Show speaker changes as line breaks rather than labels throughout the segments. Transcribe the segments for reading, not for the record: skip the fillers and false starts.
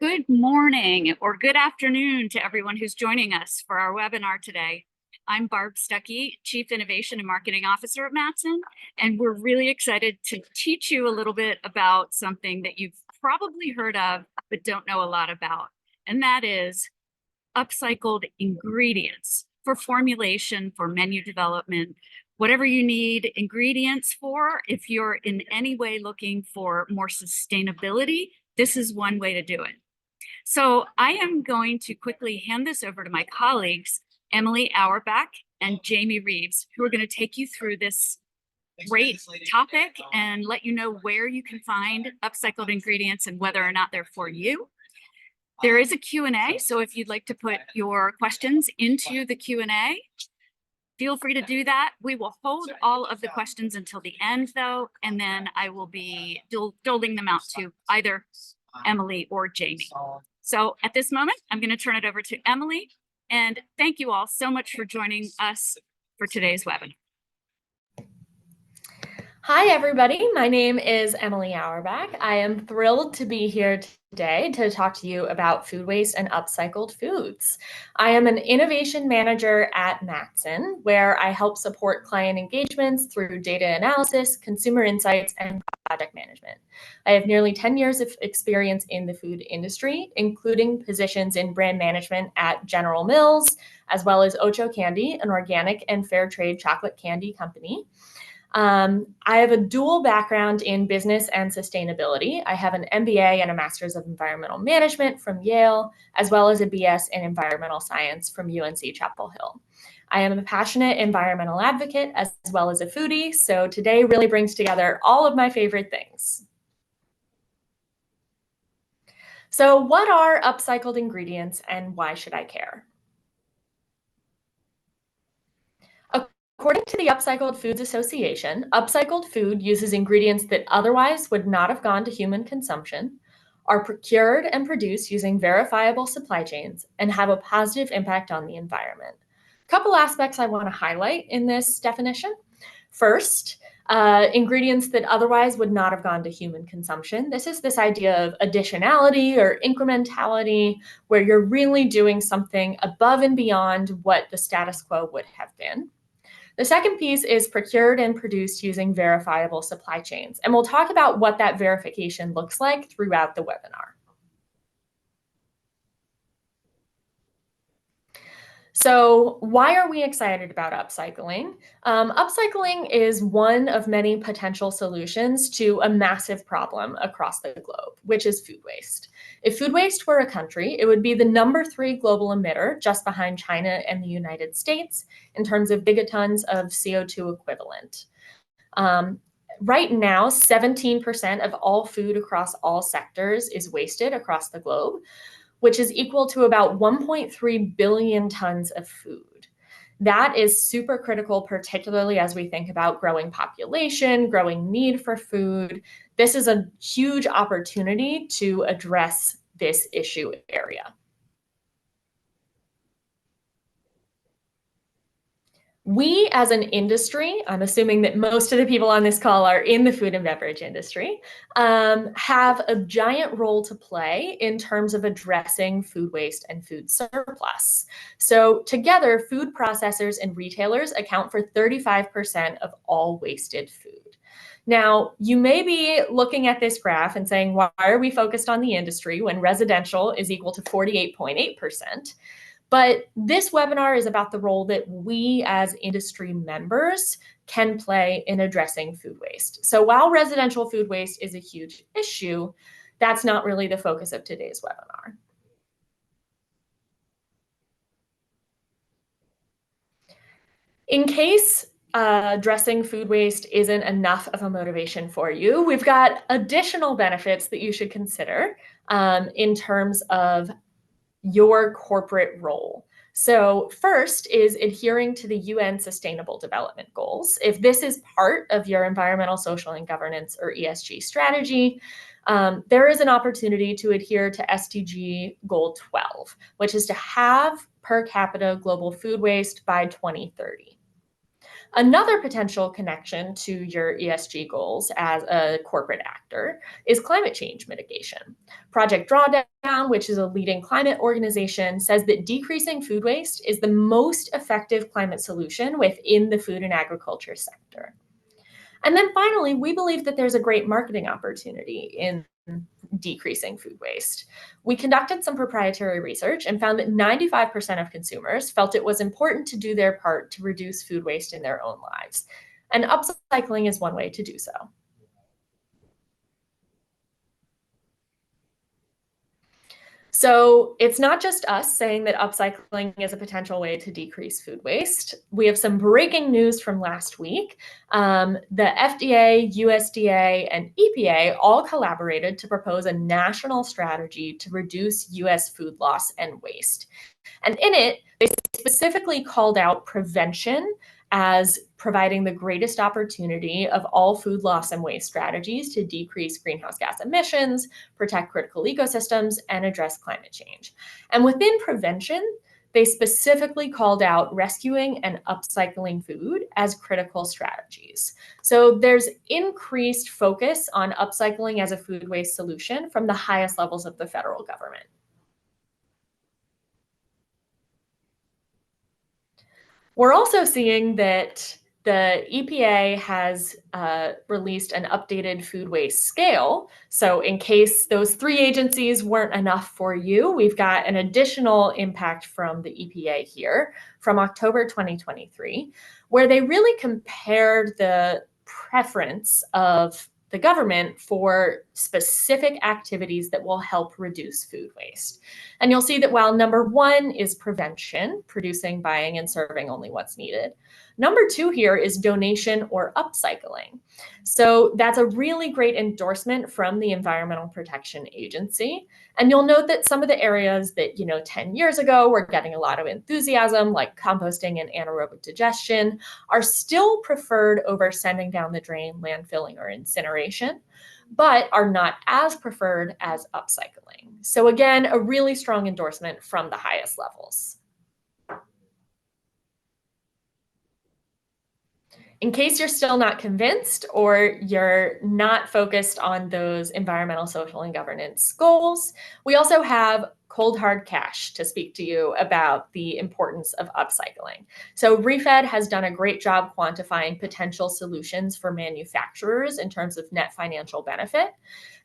Good morning or good afternoon to everyone who's joining us for our webinar today. I'm Barb Stuckey, Chief Innovation and Marketing Officer at Mattson, and we're really excited to teach you a little bit about something that you've probably heard of but don't know a lot about, and that is upcycled ingredients for formulation, for menu development, whatever you need ingredients for. If you're in any way looking for more sustainability, this is one way to do it. So I am going to quickly hand this over to my colleagues, Emily Auerbach and Jaime Reeves, who are going to take you through this great topic and let you know where you can find upcycled ingredients and whether or not they're for you. There is a Q&A, so if you'd like to put your questions into the Q&A, feel free to do that. We will hold all of the questions until the end, though, and then I will be doling them out to either Emily or Jaime. So at this moment, I'm going to turn it over to Emily, and thank you all so much for joining us for today's webinar.
Hi, everybody. My name is Emily Auerbach. I am thrilled to be here today to talk to you about food waste and upcycled foods. I am an innovation manager at Mattson, where I help support client engagements through data analysis, consumer insights, and project management. I have nearly 10 years of experience in the food industry, including positions in brand management at General Mills, as well as Ocho Candy, an organic and fair trade chocolate candy company. I have a dual background in business and sustainability. I have an MBA and a Master's of Environmental Management from Yale, as well as a BS in Environmental Science from UNC Chapel Hill. I am a passionate environmental advocate as well as a foodie, so today really brings together all of my favorite things. So what are upcycled ingredients and why should I care? According to the Upcycled Foods Association, upcycled food uses ingredients that otherwise would not have gone to human consumption, are procured and produced using verifiable supply chains, and have a positive impact on the environment. A couple aspects I want to highlight in this definition. First, ingredients that otherwise would not have gone to human consumption. This is this idea of additionality or incrementality, where you're really doing something above and beyond what the status quo would have been. The second piece is procured and produced using verifiable supply chains, and we'll talk about what that verification looks like throughout the webinar. So why are we excited about upcycling? Upcycling is one of many potential solutions to a massive problem across the globe, which is food waste. If food waste were a country, it would be the #3 global emitter, just behind China and the United States, in terms of gigatons of CO2 equivalent. Right now, 17% of all food across all sectors is wasted across the globe, which is equal to about 1.3 billion tons of food. That is super critical, particularly as we think about growing population, growing need for food. This is a huge opportunity to address this issue area. We as an industry, I'm assuming that most of the people on this call are in the food and beverage industry, have a giant role to play in terms of addressing food waste and food surplus. So together, food processors and retailers account for 35% of all wasted food. Now, you may be looking at this graph and saying, why are we focused on the industry when residential is equal to 48.8%? But this webinar is about the role that we as industry members can play in addressing food waste. So while residential food waste is a huge issue, that's not really the focus of today's webinar. In case addressing food waste isn't enough of a motivation for you, we've got additional benefits that you should consider in terms of your corporate role. So first is adhering to the UN Sustainable Development Goals. If this is part of your environmental, social, and governance or ESG strategy, there is an opportunity to adhere to SDG Goal 12, which is to have per capita global food waste by 2030. Another potential connection to your ESG goals as a corporate actor is climate change mitigation. Project Drawdown, which is a leading climate organization, says that decreasing food waste is the most effective climate solution within the food and agriculture sector. And then finally, we believe that there's a great marketing opportunity in decreasing food waste. We conducted some proprietary research and found that 95% of consumers felt it was important to do their part to reduce food waste in their own lives. And upcycling is one way to do so. So it's not just us saying that upcycling is a potential way to decrease food waste. We have some breaking news from last week. The FDA, USDA, and EPA all collaborated to propose a national strategy to reduce US food loss and waste. And in it, they specifically called out prevention as providing the greatest opportunity of all food loss and waste strategies to decrease greenhouse gas emissions, protect critical ecosystems, and address climate change. And within prevention, they specifically called out rescuing and upcycling food as critical strategies. So there's increased focus on upcycling as a food waste solution from the highest levels of the federal government. We're also seeing that the EPA has released an updated food waste scale. So in case those three agencies weren't enough for you, we've got an additional impact from the EPA here from October 2023, where they really compared the preference of the government for specific activities that will help reduce food waste. And you'll see that while number one is prevention, producing, buying, and serving only what's needed, number two here is donation or upcycling. So that's a really great endorsement from the Environmental Protection Agency. And you'll note that some of the areas that, 10 years ago were getting a lot of enthusiasm, like composting and anaerobic digestion, are still preferred over sending down the drain, landfilling, or incineration, but are not as preferred as upcycling. So again, a really strong endorsement from the highest levels. In case you're still not convinced or you're not focused on those environmental, social, and governance goals, we also have cold hard cash to speak to you about the importance of upcycling. So ReFed has done a great job quantifying potential solutions for manufacturers in terms of net financial benefit.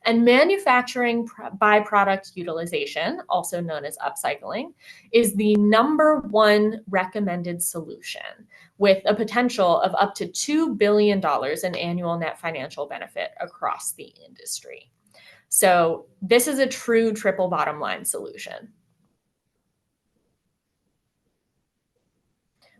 And manufacturing byproduct utilization, also known as upcycling, is the number one recommended solution, with a potential of up to $2 billion in annual net financial benefit across the industry. So this is a true triple bottom line solution.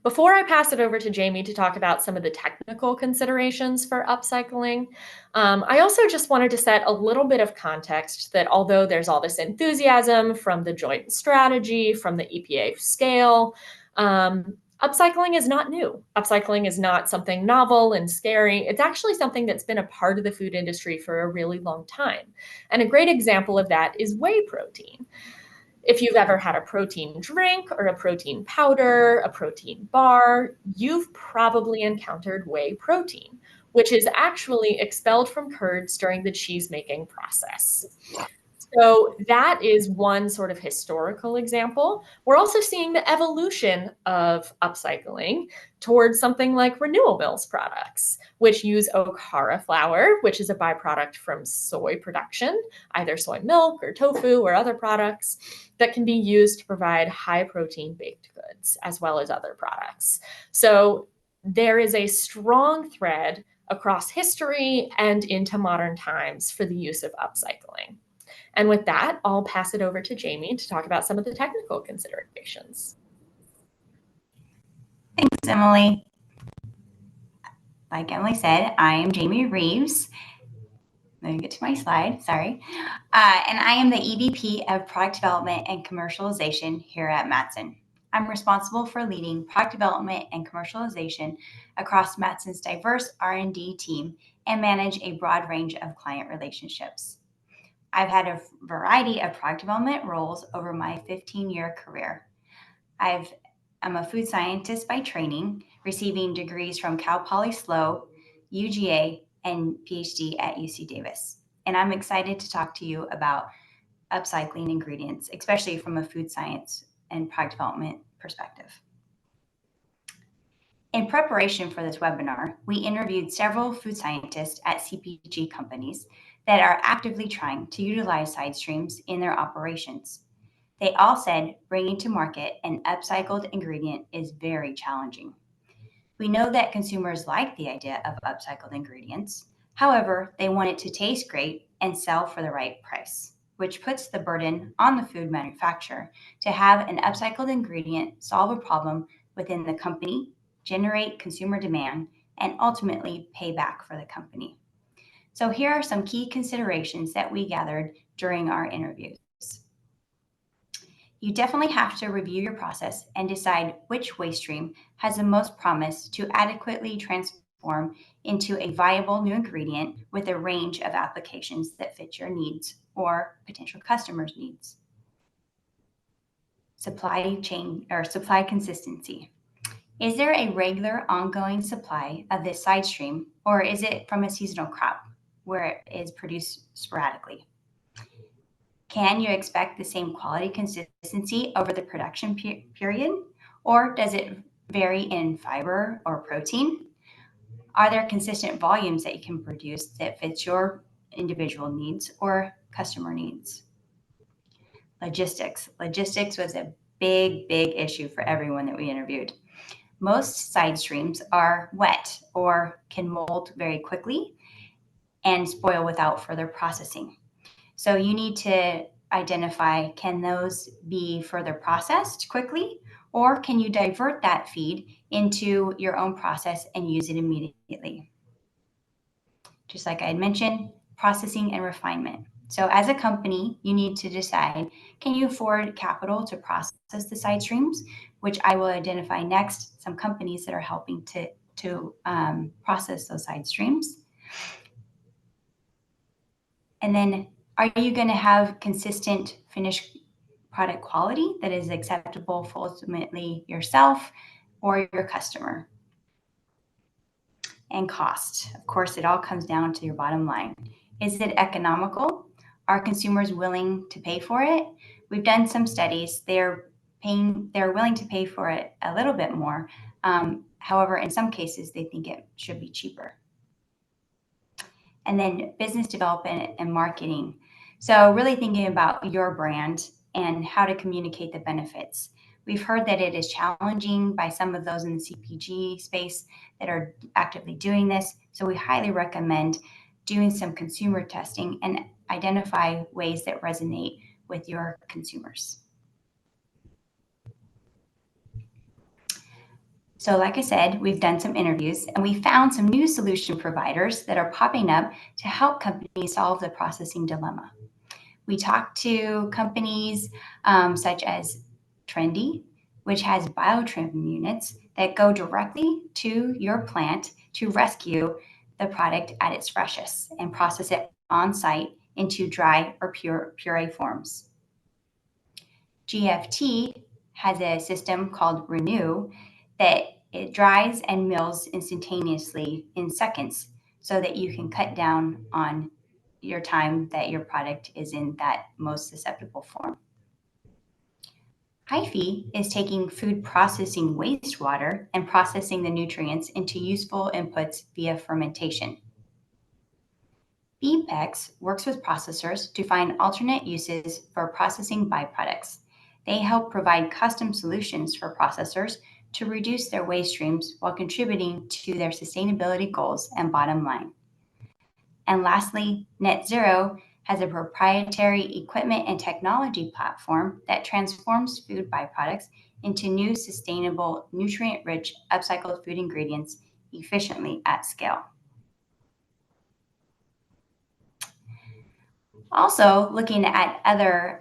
Before I pass it over to Jaime to talk about some of the technical considerations for upcycling, I also just wanted to set a little bit of context that although there's all this enthusiasm from the joint strategy, from the EPA scale, upcycling is not new. Upcycling is not something novel and scary. It's actually something that's been a part of the food industry for a really long time. And a great example of that is whey protein. If you've ever had a protein drink or a protein powder, a protein bar, you've probably encountered whey protein, which is actually expelled from curds during the cheese making process. So that is one sort of historical example. We're also seeing the evolution of upcycling towards something like renewal mills products, which use okara flour, which is a byproduct from soy production, either soy milk or tofu or other products that can be used to provide high protein baked goods as well as other products. So there is a strong thread across history and into modern times for the use of upcycling. And with that, I'll pass it over to Jaime to talk about some of the technical considerations.
Thanks, Emily. Like Emily said, I am Jaime Reeves. Let me get to my slide, sorry. And I am the EVP of Product Development and Commercialization here at Mattson. I'm responsible for leading product development and commercialization across Mattson's diverse R&D team and manage a broad range of client relationships. I've had a variety of product development roles over my 15-year career. I've I'm a food scientist by training, receiving degrees from Cal Poly SLO, UGA, and PhD at UC Davis. And I'm excited to talk to you about upcycling ingredients, especially from a food science and product development perspective. In preparation for this webinar, we interviewed several food scientists at CPG companies that are actively trying to utilize side streams in their operations. They all said bringing to market an upcycled ingredient is very challenging. We know that consumers like the idea of upcycled ingredients. However, they want it to taste great and sell for the right price, which puts the burden on the food manufacturer to have an upcycled ingredient solve a problem within the company, generate consumer demand, and ultimately pay back for the company. So here are some key considerations that we gathered during our interviews. You definitely have to review your process and decide which waste stream has the most promise to adequately transform into a viable new ingredient with a range of applications that fit your needs or potential customers' needs. Supply chain or supply consistency. Is there a regular ongoing supply of this side stream, or is it from a seasonal crop where it is produced sporadically? Can you expect the same quality consistency over the production period, or does it vary in fiber or protein? Are there consistent volumes that you can produce that fits your individual needs or customer needs? Logistics. Logistics was a big issue for everyone that we interviewed. Most side streams are wet or can mold very quickly and spoil without further processing. So you need to identify, can those be further processed quickly, or can you divert that feed into your own process and use it immediately? Just like I had mentioned, processing and refinement. So as a company, you need to decide, can you afford capital to process the side streams, which I will identify next, some companies that are helping to process those side streams. And then, are you going to have consistent finished product quality that is acceptable for ultimately yourself or your customer? And cost. Of course, it all comes down to your bottom line. Is it economical? Are consumers willing to pay for it? We've done some studies. They're willing to pay for it a little bit more. However, in some cases, they think it should be cheaper. And then business development and marketing. So really thinking about your brand and how to communicate the benefits. We've heard that it is challenging by some of those in the CPG space that are actively doing this. So we highly recommend doing some consumer testing and identify ways that resonate with your consumers. So like I said, we've done some interviews and we found some new solution providers that are popping up to help companies solve the processing dilemma. We talked to companies such as Trendy, which has biotrim units that go directly to your plant to rescue the product at its freshest and process it on site into dry or puree forms. GFT has a system called Renew that it dries and mills instantaneously in seconds so that you can cut down on your time that your product is in that most susceptible form. Hyphy is taking food processing wastewater and processing the nutrients into useful inputs via fermentation. BPEX works with processors to find alternate uses for processing byproducts. They help provide custom solutions for processors to reduce their waste streams while contributing to their sustainability goals and bottom line. And lastly, Net Zero has a proprietary equipment and technology platform that transforms food byproducts into new, sustainable, nutrient-rich, upcycled food ingredients efficiently at scale. Also, looking at other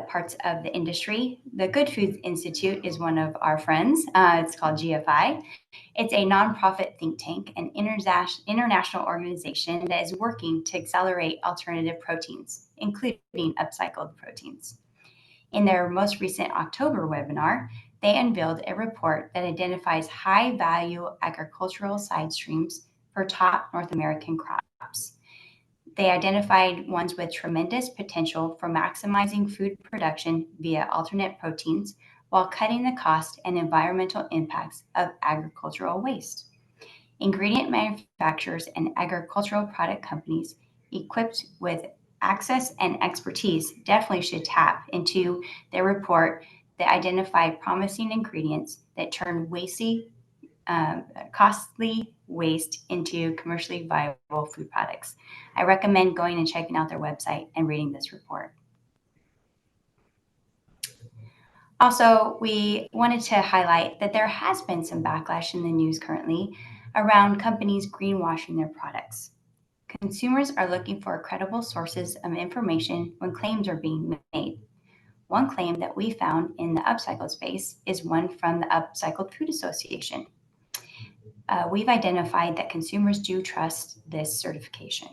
parts of the industry, the Good Foods Institute is one of our friends. It's called GFI. It's a nonprofit think tank, an international organization that is working to accelerate alternative proteins, including upcycled proteins. In their most recent October webinar, they unveiled a report that identifies high-value agricultural side streams for top North American crops. They identified ones with tremendous potential for maximizing food production via alternate proteins while cutting the cost and environmental impacts of agricultural waste. Ingredient manufacturers and agricultural product companies equipped with access and expertise definitely should tap into their report that identified promising ingredients that turn costly waste into commercially viable food products. I recommend going and checking out their website and reading this report. Also, we wanted to highlight that there has been some backlash in the news currently around companies greenwashing their products. Consumers are looking for credible sources of information when claims are being made. One claim that we found in the upcycled space is one from the Upcycled Food Association. We've identified that consumers do trust this certification.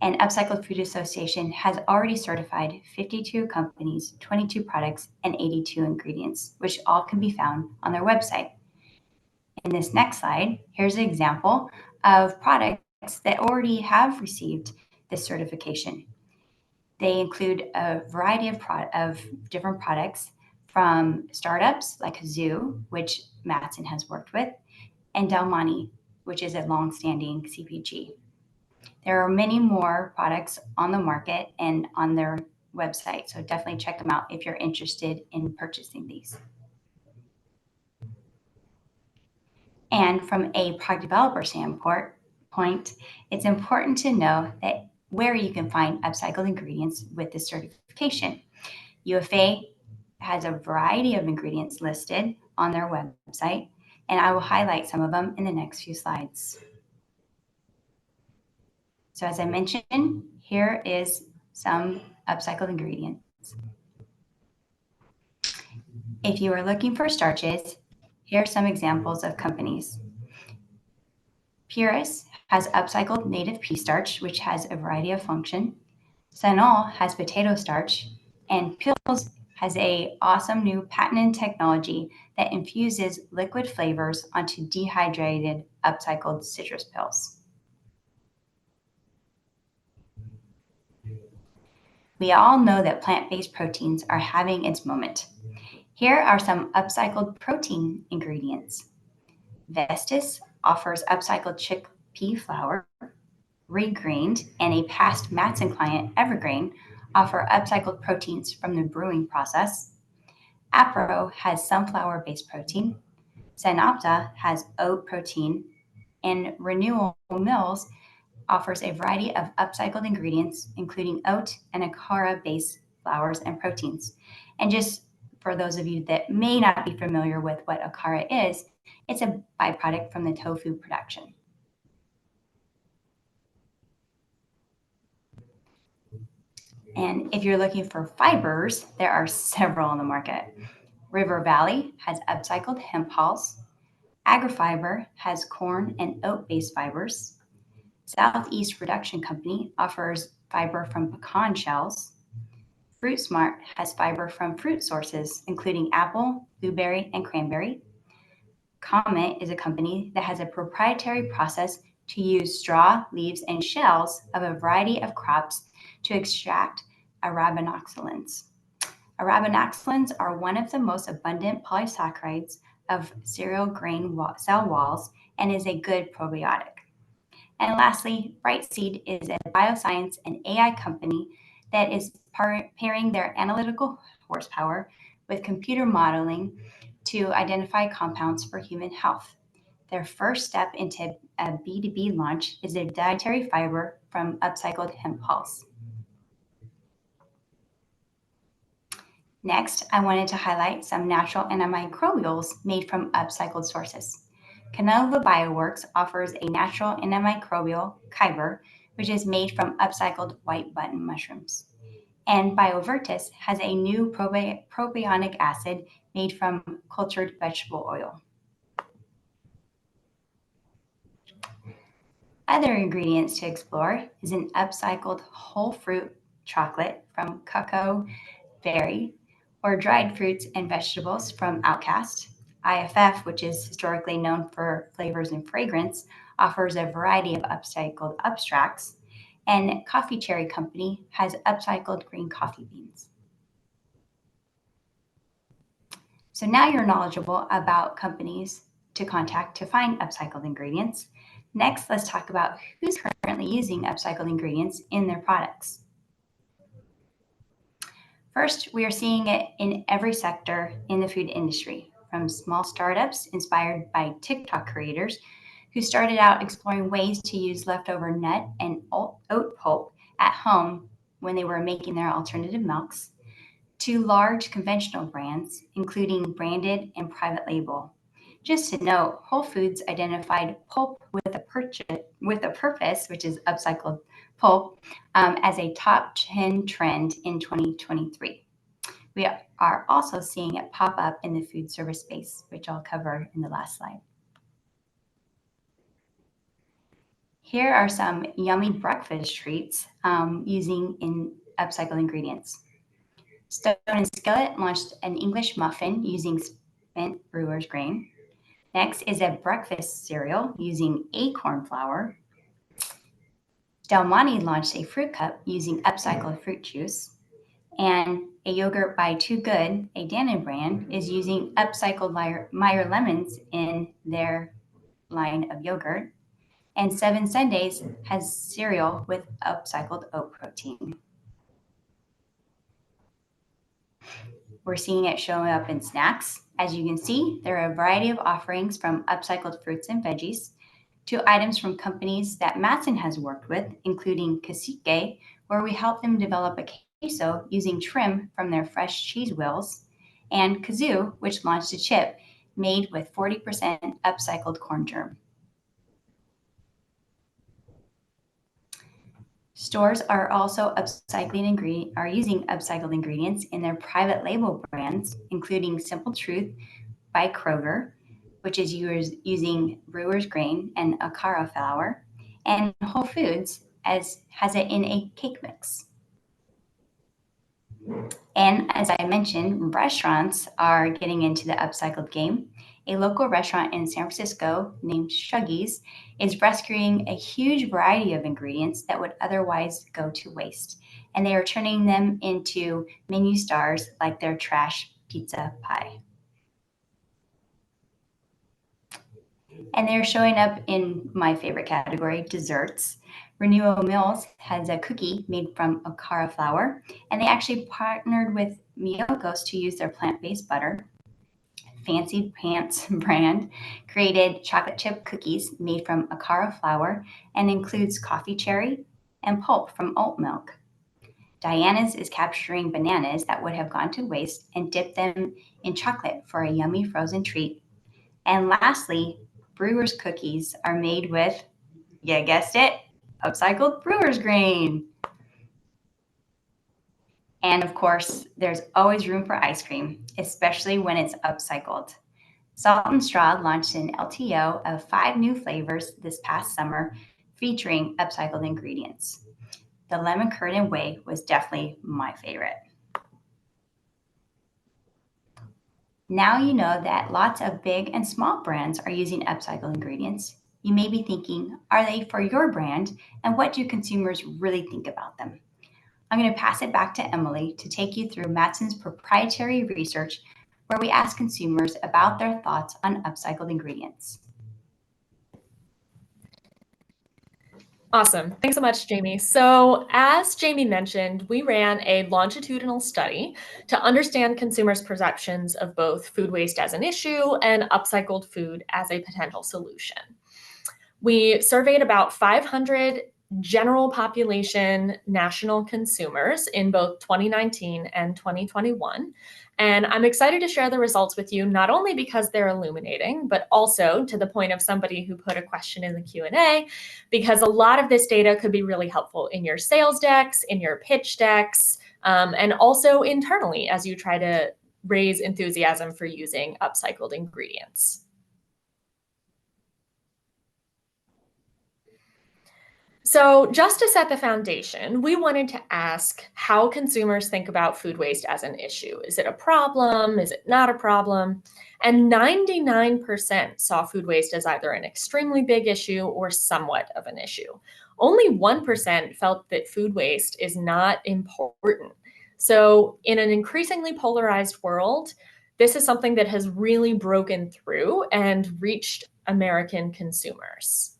And Upcycled Food Association has already certified 52 companies, 22 products, and 82 ingredients, which all can be found on their website. In this next slide, here's an example of products that already have received this certification. They include a variety of different products from startups like Zoo, which Mattson has worked with, and Del Monte, which is a long-standing CPG. There are many more products on the market and on their website, so definitely check them out if you're interested in purchasing these. And from a product developer standpoint, it's important to know that where you can find upcycled ingredients with this certification. UFA has a variety of ingredients listed on their website, and I will highlight some of them in the next few slides. So as I mentioned, here is some upcycled ingredients. If you are looking for starches, here are some examples of companies. Purus has upcycled native pea starch, which has a variety of function. Sanol has potato starch, and Pills has a awesome new patented technology that infuses liquid flavors onto dehydrated upcycled citrus pills. We all know that plant-based proteins are having its moment. Here are some upcycled protein ingredients. Vestis offers upcycled chickpea flour. Regrained and a past Mattson client, Evergrain, offer upcycled proteins from the brewing process. Apro has sunflower-based protein. Synopta has oat protein. And Renewal Mills offers a variety of upcycled ingredients, including oat and akara-based flours and proteins. And just for those of you that may not be familiar with what akara is, it's a byproduct from the tofu production. And if you're looking for fibers, there are several on the market. River Valley has upcycled hemp hulls. AgriFiber has corn and oat-based fibers. Southeast Production Company offers fiber from pecan shells. Fruit Smart has fiber from fruit sources, including apple, blueberry, and cranberry. Comet is a company that has a proprietary process to use straw, leaves, and shells of a variety of crops to extract arabinoxylans. Arabinoxylans are one of the most abundant polysaccharides of cereal grain cell walls and is a good probiotic. And lastly, Brightseed is a bioscience and AI company that is pairing their analytical horsepower with computer modeling to identify compounds for human health. Their first step into a B2B launch is a dietary fiber from upcycled hemp hulls. Next, I wanted to highlight some natural antimicrobials made from upcycled sources. Canova Bioworks offers a natural antimicrobial, Kyber, which is made from upcycled white button mushrooms. And BioVertis has a new propionic acid made from cultured vegetable oil. Other ingredients to explore is an upcycled whole fruit chocolate from Cacao Berry, or dried fruits and vegetables from Outcast. IFF, which is historically known for flavors and fragrance, offers a variety of upcycled abstracts. And Coffee Cherry Company has upcycled green coffee beans. So now you're knowledgeable about companies to contact to find upcycled ingredients. Next, let's talk about who's currently using upcycled ingredients in their products. First, we are seeing it in every sector in the food industry, from small startups inspired by TikTok creators who started out exploring ways to use leftover nut and oat pulp at home when they were making their alternative milks, to large conventional brands, including branded and private label. Just to note, Whole Foods identified pulp with a purpose, which is upcycled pulp, as a top 10 trend in 2023. We are also seeing it pop up in the food service space, which I'll cover in the last slide. Here are some yummy breakfast treats using upcycled ingredients. Stone and Skillet launched an English muffin using spent brewer's grain. Next is a breakfast cereal using acorn flour. Del Monte launched a fruit cup using upcycled fruit juice. And a yogurt by Too Good, a Dannon brand, is using upcycled Meyer lemons in their line of yogurt. And Seven Sundays has cereal with upcycled oat protein. We're seeing it showing up in snacks. As you can see, there are a variety of offerings from upcycled fruits and veggies to items from companies that Mattson has worked with, including Cacique, where we helped them develop a queso using trim from their fresh cheese wheels, and Kazoo, which launched a chip made with 40% upcycled corn germ. Stores are also using upcycled ingredients in their private label brands, including Simple Truth by Kroger, which is using brewer's grain and Akara flour, and Whole Foods has it in a cake mix. And as I mentioned, restaurants are getting into the upcycled game. A local restaurant in San Francisco named Shuggies is rescuing a huge variety of ingredients that would otherwise go to waste. And they are turning them into menu stars like their trash pizza pie. And they're showing up in my favorite category, desserts. Renewal Mills has a cookie made from Akara flour, and they actually partnered with Miyokos to use their plant-based butter. Fancy Pants brand created chocolate chip cookies made from Akara flour and includes coffee cherry and pulp from oat milk. Diana's is capturing bananas that would have gone to waste and dipped them in chocolate for a yummy frozen treat. And lastly, Brewer's cookies are made with, you guessed it, upcycled brewer's grain. And of course, there's always room for ice cream, especially when it's upcycled. Salt and Straw launched an LTO of 5 new flavors this past summer featuring upcycled ingredients. The lemon curd and whey was definitely my favorite. Now you know that lots of big and small brands are using upcycled ingredients. You may be thinking, are they for your brand? And what do consumers really think about them? I'm going to pass it back to Emily to take you through Mattson's proprietary research, where we ask consumers about their thoughts on upcycled ingredients.
Awesome. Thanks so much, Jaime. So as Jaime mentioned, we ran a longitudinal study to understand consumers' perceptions of both food waste as an issue and upcycled food as a potential solution. We surveyed about 500 general population national consumers in both 2019 and 2021. And I'm excited to share the results with you, not only because they're illuminating, but also to the point of somebody who put a question in the Q&A, because a lot of this data could be really helpful in your sales decks, in your pitch decks, and also internally as you try to raise enthusiasm for using upcycled ingredients. So just to set the foundation, we wanted to ask how consumers think about food waste as an issue. Is it a problem? Is it not a problem? And 99% saw food waste as either an extremely big issue or somewhat of an issue. Only 1% felt that food waste is not important. So in an increasingly polarized world, this is something that has really broken through and reached American consumers.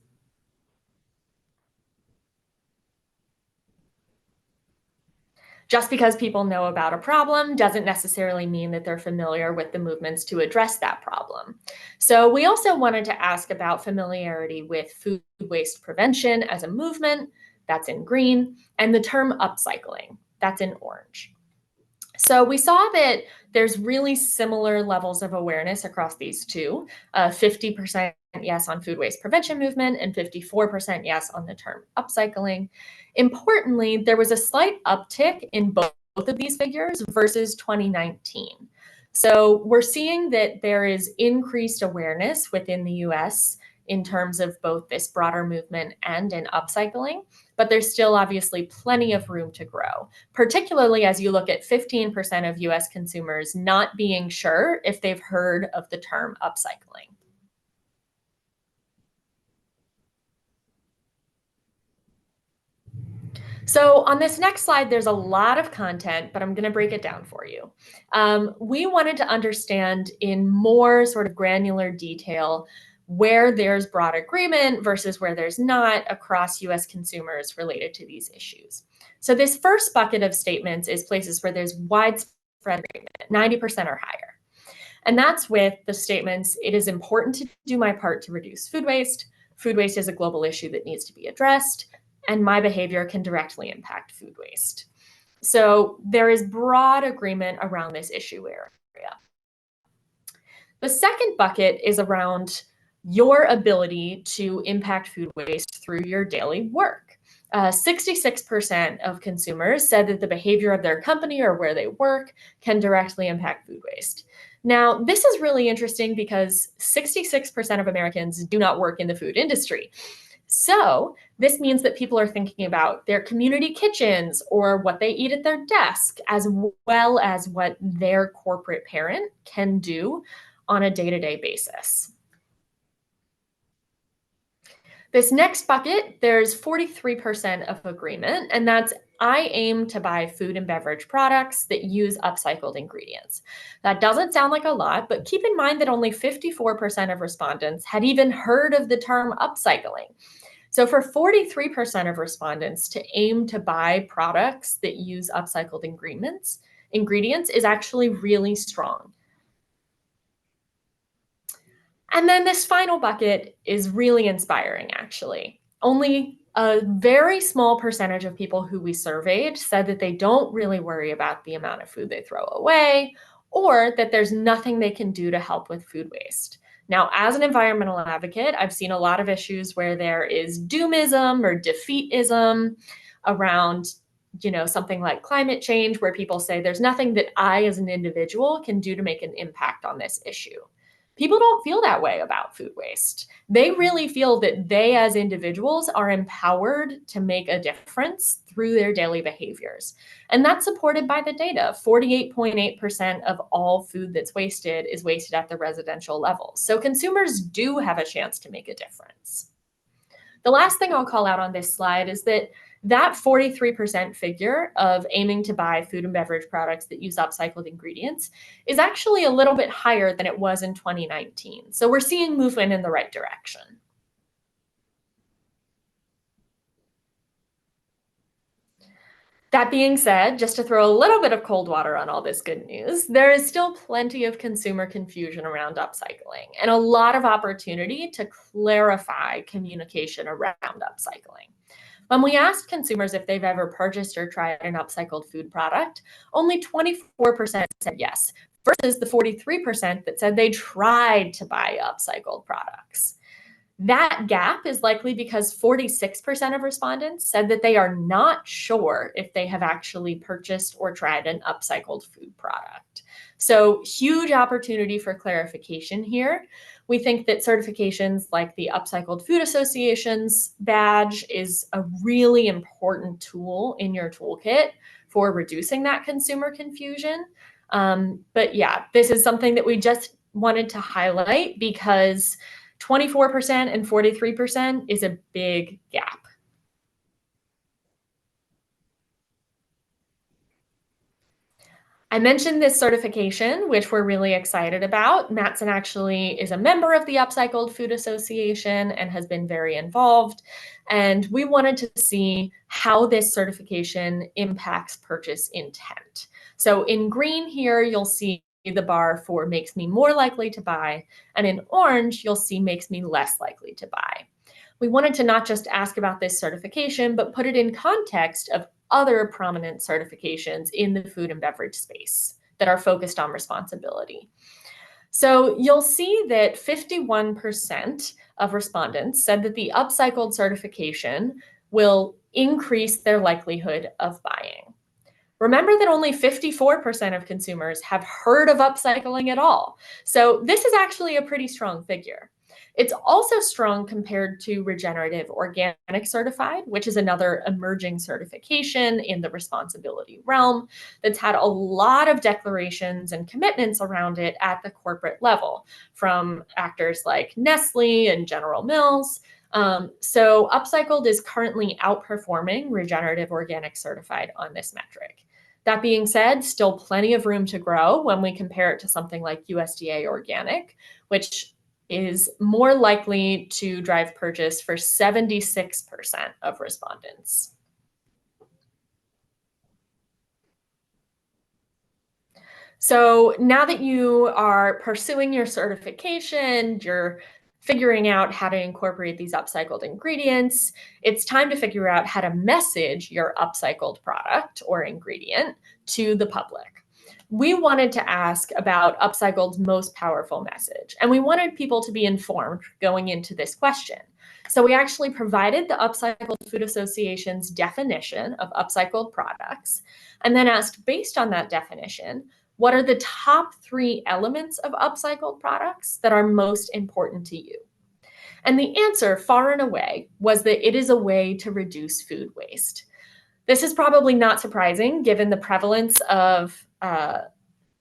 Just because people know about a problem doesn't necessarily mean that they're familiar with the movements to address that problem. So we also wanted to ask about familiarity with food waste prevention as a movement, that's in green, and the term upcycling, that's in orange. So we saw that there's really similar levels of awareness across these two, 50% yes on food waste prevention movement and 54% yes on the term upcycling. Importantly, there was a slight uptick in both of these figures versus 2019. So we're seeing that there is increased awareness within the US in terms of both this broader movement and in upcycling, but there's still obviously plenty of room to grow, particularly as you look at 15% of US consumers not being sure if they've heard of the term upcycling. So on this next slide, there's a lot of content, but I'm going to break it down for you. We wanted to understand in more sort of granular detail where there's broad agreement versus where there's not across US consumers related to these issues. So this first bucket of statements is places where there's widespread agreement, 90% or higher. And that's with the statements, it is important to do my part to reduce food waste. Food waste is a global issue that needs to be addressed, and my behavior can directly impact food waste. So there is broad agreement around this issue area. The second bucket is around your ability to impact food waste through your daily work. 66% of consumers said that the behavior of their company or where they work can directly impact food waste. Now, this is really interesting because 66% of Americans do not work in the food industry. So this means that people are thinking about their community kitchens or what they eat at their desk, as well as what their corporate parent can do on a day-to-day basis. This next bucket, there's 43% of agreement, and that's I aim to buy food and beverage products that use upcycled ingredients. That doesn't sound like a lot, but keep in mind that only 54% of respondents had even heard of the term upcycling. So for 43% of respondents to aim to buy products that use upcycled ingredients is actually really strong. And then this final bucket is really inspiring, actually. Only a very small percentage of people who we surveyed said that they don't really worry about the amount of food they throw away or that there's nothing they can do to help with food waste. Now, as an environmental advocate, I've seen a lot of issues where there is doomism or defeatism around, something like climate change, where people say there's nothing that I as an individual can do to make an impact on this issue. People don't feel that way about food waste. They really feel that they as individuals are empowered to make a difference through their daily behaviors. And that's supported by the data. 48.8% of all food that's wasted is wasted at the residential level. So consumers do have a chance to make a difference. The last thing I'll call out on this slide is that 43% figure of aiming to buy food and beverage products that use upcycled ingredients is actually a little bit higher than it was in 2019. So we're seeing movement in the right direction. That being said, just to throw a little bit of cold water on all this good news, there is still plenty of consumer confusion around upcycling and a lot of opportunity to clarify communication around upcycling. When we asked consumers if they've ever purchased or tried an upcycled food product, only 24% said yes, versus the 43% that said they tried to buy upcycled products. That gap is likely because 46% of respondents said that they are not sure if they have actually purchased or tried an upcycled food product. So huge opportunity for clarification here. We think that certifications like the Upcycled Food Association's badge is a really important tool in your toolkit for reducing that consumer confusion. But yeah, this is something that we just wanted to highlight because 24% and 43% is a big gap. I mentioned this certification, which we're really excited about. Mattson actually is a member of the Upcycled Food Association and has been very involved. And we wanted to see how this certification impacts purchase intent. So in green here, you'll see the bar for makes me more likely to buy, and in orange, you'll see makes me less likely to buy. We wanted to not just ask about this certification, but put it in context of other prominent certifications in the food and beverage space that are focused on responsibility. So you'll see that 51% of respondents said that the upcycled certification will increase their likelihood of buying. Remember that only 54% of consumers have heard of upcycling at all. So this is actually a pretty strong figure. It's also strong compared to regenerative organic certified, which is another emerging certification in the responsibility realm that's had a lot of declarations and commitments around it at the corporate level from actors like Nestle and General Mills. So Upcycled is currently outperforming regenerative organic certified on this metric. That being said, still plenty of room to grow when we compare it to something like USDA organic, which is more likely to drive purchase for 76% of respondents. So now that you are pursuing your certification, you're figuring out how to incorporate these upcycled ingredients, it's time to figure out how to message your upcycled product or ingredient to the public. We wanted to ask about Upcycled's most powerful message, and we wanted people to be informed going into this question. So we actually provided the Upcycled Food Association's definition of upcycled products, and then asked, based on that definition, what are the top 3 elements of upcycled products that are most important to you? And the answer, far and away, was that it is a way to reduce food waste. This is probably not surprising given the prevalence of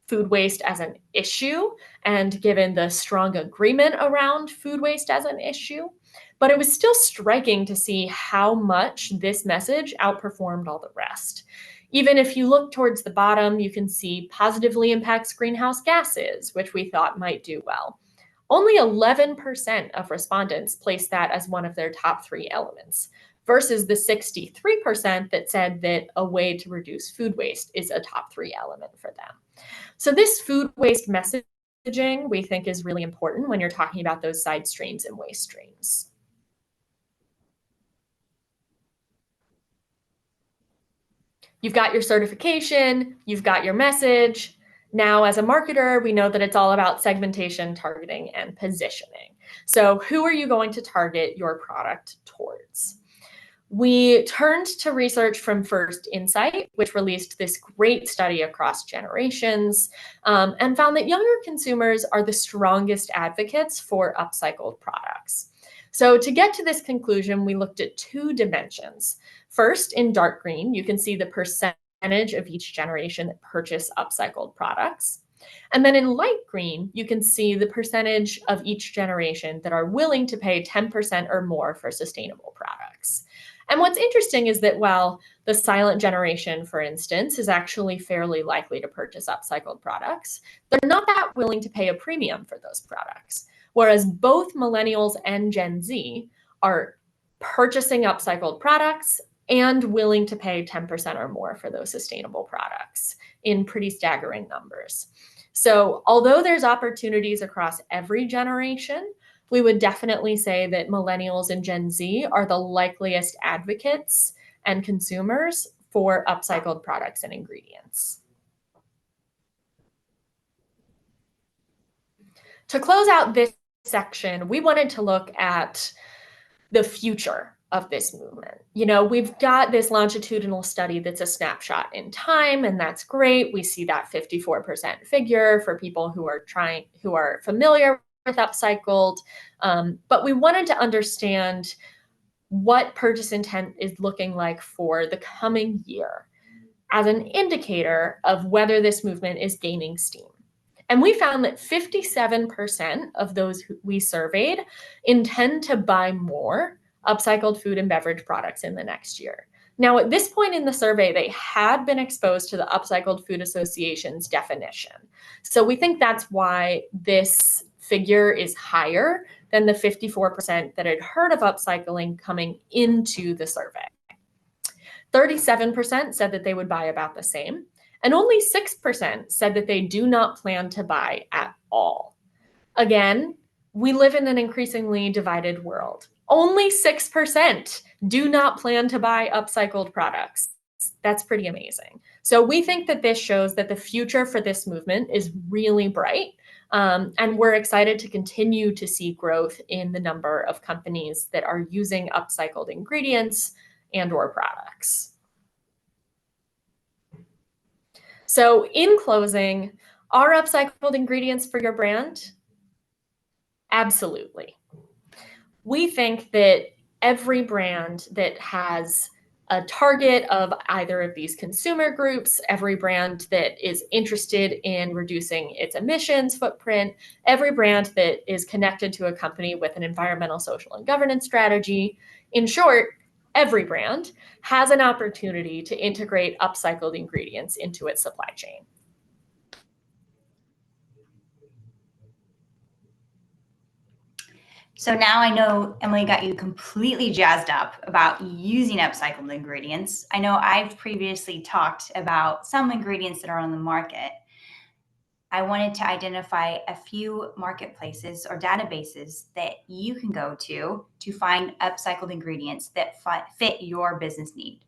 food waste as an issue and given the strong agreement around food waste as an issue. But it was still striking to see how much this message outperformed all the rest. Even if you look towards the bottom, you can see positively impacts greenhouse gases, which we thought might do well. Only 11% of respondents placed that as one of their top 3 elements, versus the 63% that said that a way to reduce food waste is a top 3 element for them. So this food waste messaging we think is really important when you're talking about those side streams and waste streams. You've got your certification, you've got your message. Now, as a marketer, we know that it's all about segmentation, targeting, and positioning. So who are you going to target your product towards? We turned to research from First Insight, which released this great study across generations, and found that younger consumers are the strongest advocates for upcycled products. So to get to this conclusion, we looked at 2 dimensions. First, in dark green, you can see the percentage of each generation that purchase upcycled products. And then in light green, you can see the percentage of each generation that are willing to pay 10% or more for sustainable products. And what's interesting is that while the silent generation, for instance, is actually fairly likely to purchase upcycled products, they're not that willing to pay a premium for those products. Whereas both millennials and Gen Z are purchasing upcycled products and willing to pay 10% or more for those sustainable products in pretty staggering numbers. So although there's opportunities across every generation, we would definitely say that millennials and Gen Z are the likeliest advocates and consumers for upcycled products and ingredients. To close out this section, we wanted to look at the future of this movement. You know, we've got this longitudinal study that's a snapshot in time, and that's great. We see that 54% figure for people who are familiar with Upcycled, but we wanted to understand what purchase intent is looking like for the coming year as an indicator of whether this movement is gaining steam. And we found that 57% of those who we surveyed intend to buy more upcycled food and beverage products in the next year. Now, at this point in the survey, they had been exposed to the Upcycled Food Association's definition. So we think that's why this figure is higher than the 54% that had heard of upcycling coming into the survey. 37% said that they would buy about the same, and only 6% said that they do not plan to buy at all. Again, we live in an increasingly divided world. Only 6% do not plan to buy upcycled products. That's pretty amazing. So we think that this shows that the future for this movement is really bright, and we're excited to continue to see growth in the number of companies that are using upcycled ingredients and/or products. So in closing, are upcycled ingredients for your brand? Absolutely. We think that every brand that has a target of either of these consumer groups, every brand that is interested in reducing its emissions footprint, every brand that is connected to a company with an environmental, social, and governance strategy, in short, every brand has an opportunity to integrate upcycled ingredients into its supply chain.
So now I know Emily got you completely jazzed up about using upcycled ingredients. I know I've previously talked about some ingredients that are on the market. I wanted to identify a few marketplaces or databases that you can go to find upcycled ingredients that fit your business need.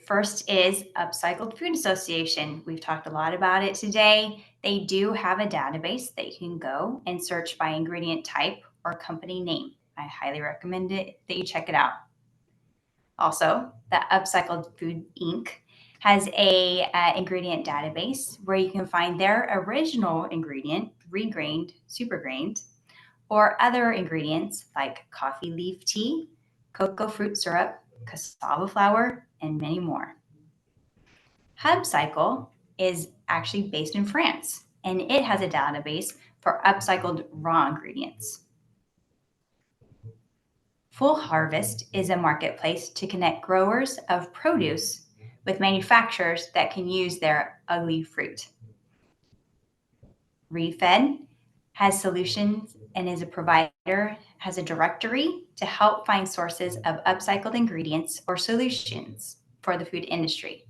First is Upcycled Food Association. We've talked a lot about it today. They do have a database that you can go and search by ingredient type or company name. I highly recommend it that you check it out. Also, the Upcycled Food Inc. has a ingredient database where you can find their original ingredient, regrained, supergrained, or other ingredients like coffee leaf tea, cocoa fruit syrup, cassava flour, and many more. Upcycle is actually based in France, and it has a database for upcycled raw ingredients. Full Harvest is a marketplace to connect growers of produce with manufacturers that can use their ugly fruit. Refed has solutions and is a provider, has a directory to help find sources of upcycled ingredients or solutions for the food industry.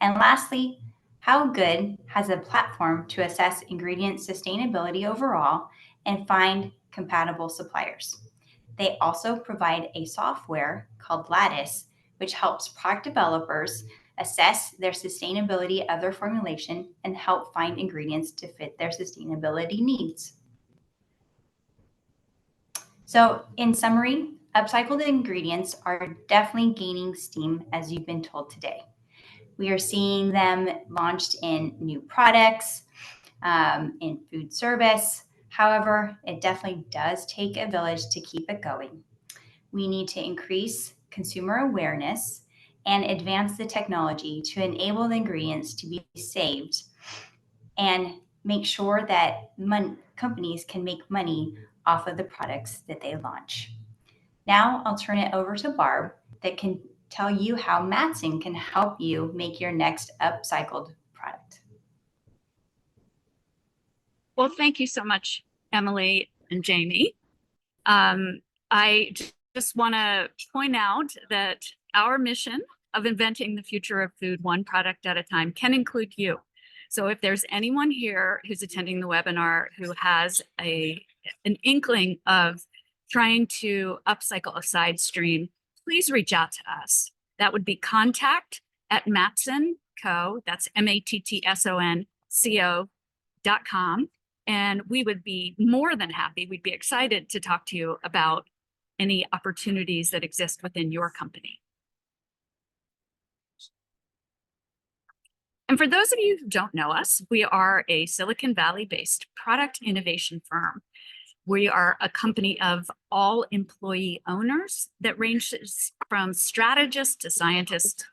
And lastly, How Good has a platform to assess ingredient sustainability overall and find compatible suppliers. They also provide a software called Lattice, which helps product developers assess their sustainability of their formulation and help find ingredients to fit their sustainability needs. So in summary, upcycled ingredients are definitely gaining steam, as you've been told today. We are seeing them launched in new products, in food service. However, it definitely does take a village to keep it going. We need to increase consumer awareness and advance the technology to enable the ingredients to be saved and make sure that companies can make money off of the products that they launch. Now I'll turn it over to Barb that can tell you how Mattson can help you make your next upcycled product.
Well, thank you so much, Emily and Jaime. I just want to point out that our mission of inventing the future of food one product at a time can include you. So if there's anyone here who's attending the webinar who has an inkling of trying to upcycle a side stream, please reach out to us. That would be contact@mattsonco, that's MATTSONCO.com. And we would be more than happy, we'd be excited to talk to you about any opportunities that exist within your company. And for those of you who don't know us, we are a Silicon Valley-based product innovation firm. We are a company of all employee owners that ranges from strategists to scientists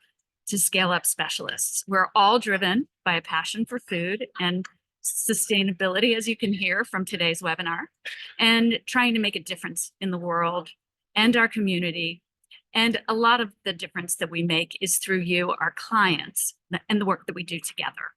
to scale-up specialists. We're all driven by a passion for food and sustainability, as you can hear from today's webinar, and trying to make a difference in the world and our community. And a lot of the difference that we make is through you, our clients, and the work that we do together.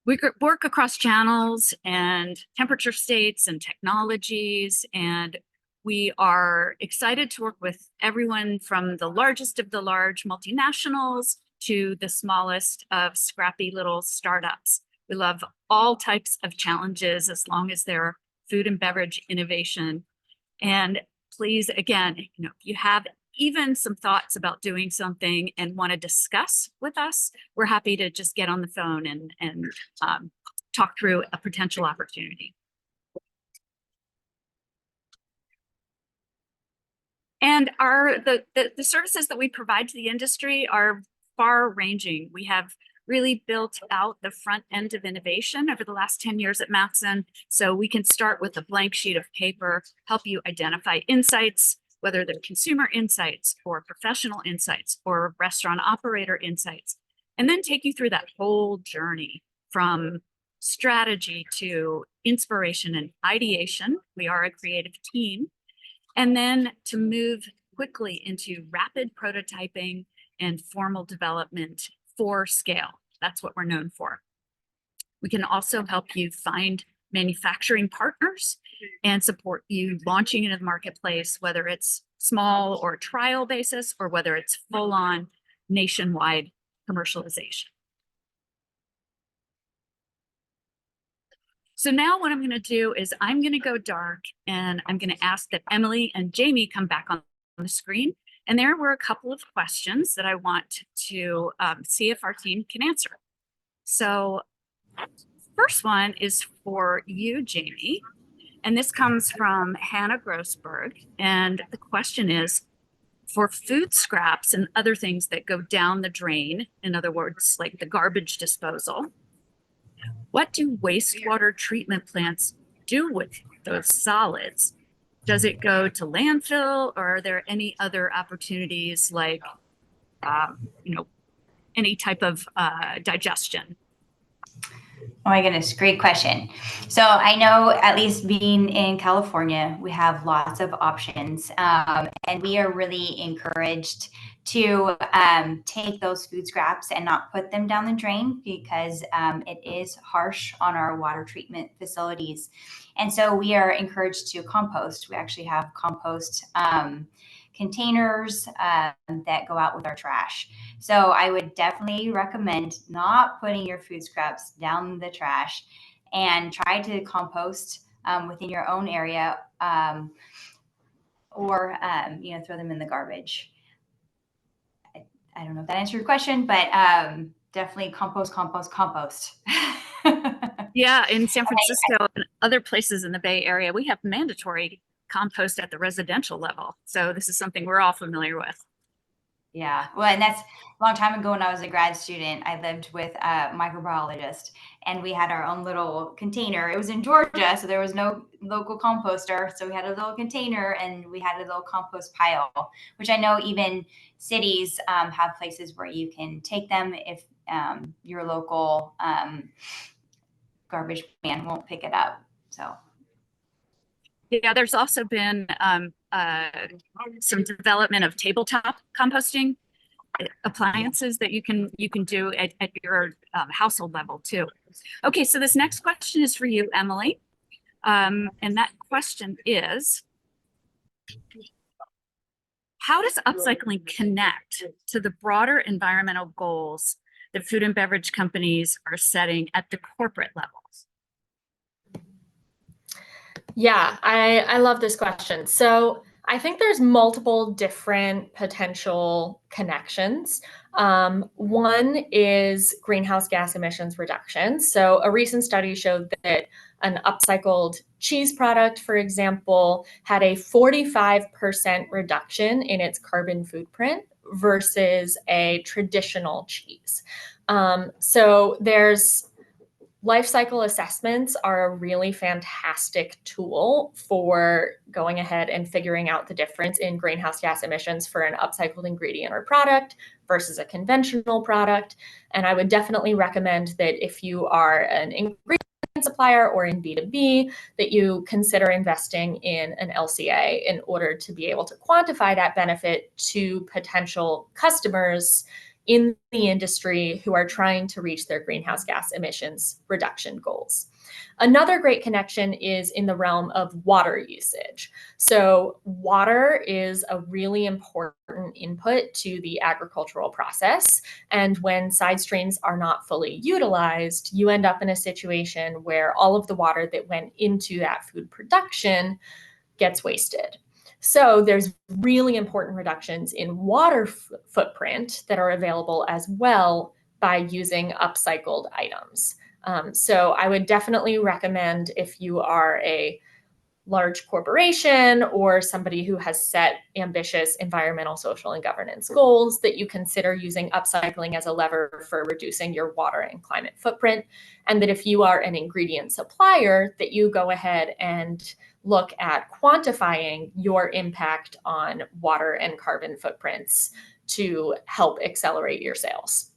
We work across channels and temperature states and technologies, and we are excited to work with everyone from the largest of the large multinationals to the smallest of scrappy little startups. We love all types of challenges as long as they're food and beverage innovation. And please, again, if you have even some thoughts about doing something and want to discuss with us, we're happy to just get on the phone and talk through a potential opportunity. And the services that we provide to the industry are far-ranging. We have really built out the front end of innovation over the last 10 years at Mattson. So we can start with a blank sheet of paper, help you identify insights, whether they're consumer insights or professional insights or restaurant operator insights, and then take you through that whole journey from strategy to inspiration and ideation. We are a creative team. And then to move quickly into rapid prototyping and formal development for scale. That's what we're known for. We can also help you find manufacturing partners and support you launching into the marketplace, whether it's small or trial basis, or whether it's full-on nationwide commercialization. So now what I'm going to do is I'm going to go dark, and I'm going to ask that Emily and Jaime come back on the screen. And there were a couple of questions that I want to see if our team can answer. So first one is for you, Jaime, and this comes from Hannah Grossberg. And the question is, for food scraps and other things that go down the drain, in other words, like the garbage disposal, what do wastewater treatment plants do with those solids? Does it go to landfill, or are there any other opportunities like, any type of digestion?
Oh my goodness, great question. So I know, at least being in California, we have lots of options, and we are really encouraged to take those food scraps and not put them down the drain, because it is harsh on our water treatment facilities. And so we are encouraged to compost. We actually have compost containers that go out with our trash. So I would definitely recommend not putting your food scraps down the trash, and try to compost within your own area, or throw them in the garbage. I don't know if that answered your question, but definitely compost.
Yeah, in San Francisco and other places in the Bay Area, we have mandatory compost at the residential level. So this is something we're all familiar with.
Yeah, well, and that's a long time ago when I was a grad student. I lived with a microbiologist, and we had our own little container. It was in Georgia, so there was no local composter. So we had a little container, and we had a little compost pile, which I know even cities have places where you can take them if your local garbage man won't pick it up. So.
Yeah, there's also been some development of tabletop composting appliances that you can do at your household level too. Okay, so this next question is for you, Emily. And that question is, how does upcycling connect to the broader environmental goals that food and beverage companies are setting at the corporate level?
Yeah, I love this question. So I think there's multiple different potential connections. One is greenhouse gas emissions reduction. So a recent study showed that an upcycled cheese product, for example, had a 45% reduction in its carbon footprint versus a traditional cheese. So there's life cycle assessments are a really fantastic tool for going ahead and figuring out the difference in greenhouse gas emissions for an upcycled ingredient or product versus a conventional product. And I would definitely recommend that if you are an ingredient supplier or in B2B, that you consider investing in an LCA in order to be able to quantify that benefit to potential customers in the industry who are trying to reach their greenhouse gas emissions reduction goals. Another great connection is in the realm of water usage. So water is a really important input to the agricultural process. And when side streams are not fully utilized, you end up in a situation where all of the water that went into that food production gets wasted. So there's really important reductions in water footprint that are available as well by using upcycled items. So I would definitely recommend, if you are a large corporation or somebody who has set ambitious environmental, social, and governance goals, that you consider using upcycling as a lever for reducing your water and climate footprint. And that if you are an ingredient supplier, that you go ahead and look at quantifying your impact on water and carbon footprints to help accelerate your sales.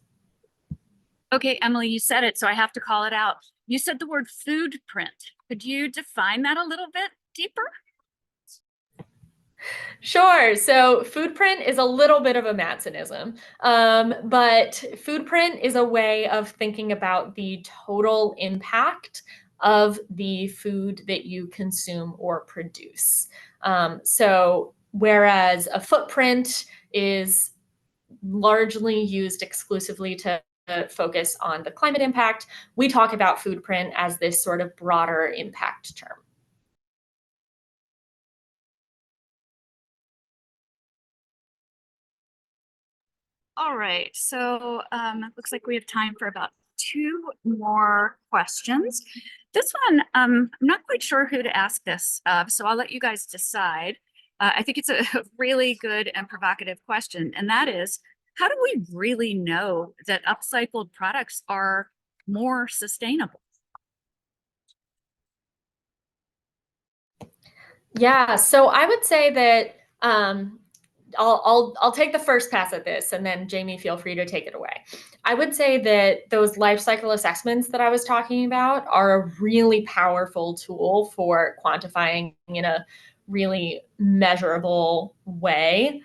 Okay, Emily, you said it, so I have to call it out. You said the word food print. Could you define that a little bit deeper?
Sure. So food print is a little bit of a Mattsonism, but food print is a way of thinking about the total impact of the food that you consume or produce. So whereas a footprint is largely used exclusively to focus on the climate impact, we talk about food print as this sort of broader impact term.
All right, so it looks like we have time for about 2 more questions. This one, I'm not quite sure who to ask this, so I'll let you guys decide. I think it's a really good and provocative question, and that is, how do we really know that upcycled products are more sustainable?
Yeah, so I would say that I'll take the first pass at this, and then Jaime, feel free to take it away. I would say that those life cycle assessments that I was talking about are a really powerful tool for quantifying in a really measurable way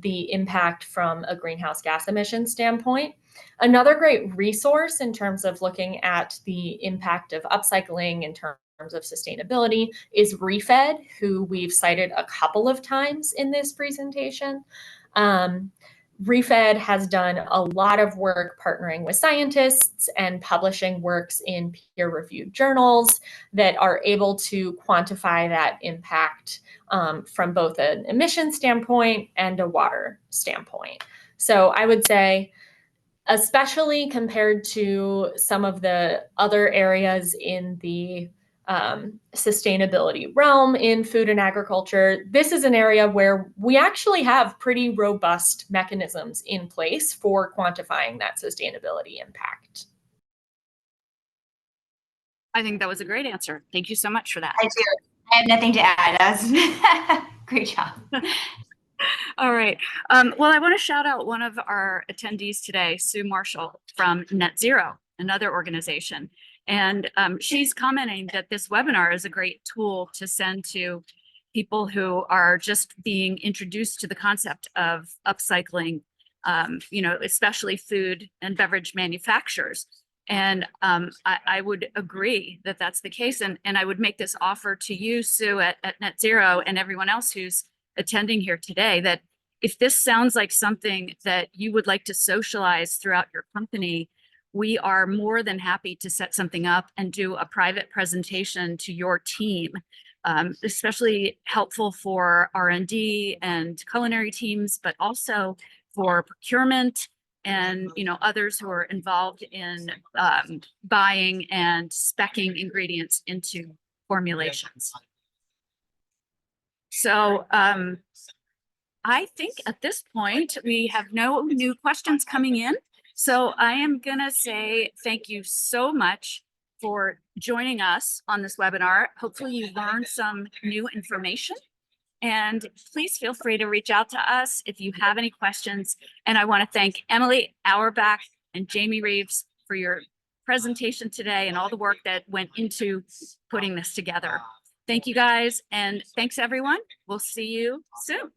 the impact from a greenhouse gas emission standpoint. Another great resource in terms of looking at the impact of upcycling in terms of sustainability is Refed, who we've cited a couple of times in this presentation. Refed has done a lot of work partnering with scientists and publishing works in peer-reviewed journals that are able to quantify that impact from both an emission standpoint and a water standpoint. So I would say, especially compared to some of the other areas in the sustainability realm in food and agriculture, this is an area where we actually have pretty robust mechanisms in place for quantifying that sustainability impact.
I think that was a great answer. Thank you so much for that.
I do. I have nothing to add. That was great job.
All right. Well, I want to shout out one of our attendees today, Sue Marshall from Net Zero, another organization. And she's commenting that this webinar is a great tool to send to people who are just being introduced to the concept of upcycling, especially food and beverage manufacturers. And I would agree that that's the case. And I would make this offer to you, Sue, at Net Zero, and everyone else who's attending here today, that if this sounds like something that you would like to socialize throughout your company, we are more than happy to set something up and do a private presentation to your team especially helpful for R&D and culinary teams, but also for procurement and others who are involved in buying and speccing ingredients into formulations. So I think at this point we have no new questions coming in. So I am gonna say thank you so much for joining us on this webinar. Hopefully you learned some new information. And please feel free to reach out to us if you have any questions. And I want to thank Emily Auerbach and Jaime Reeves for your presentation today and all the work that went into putting this together. Thank you guys, and thanks everyone. We'll see you soon.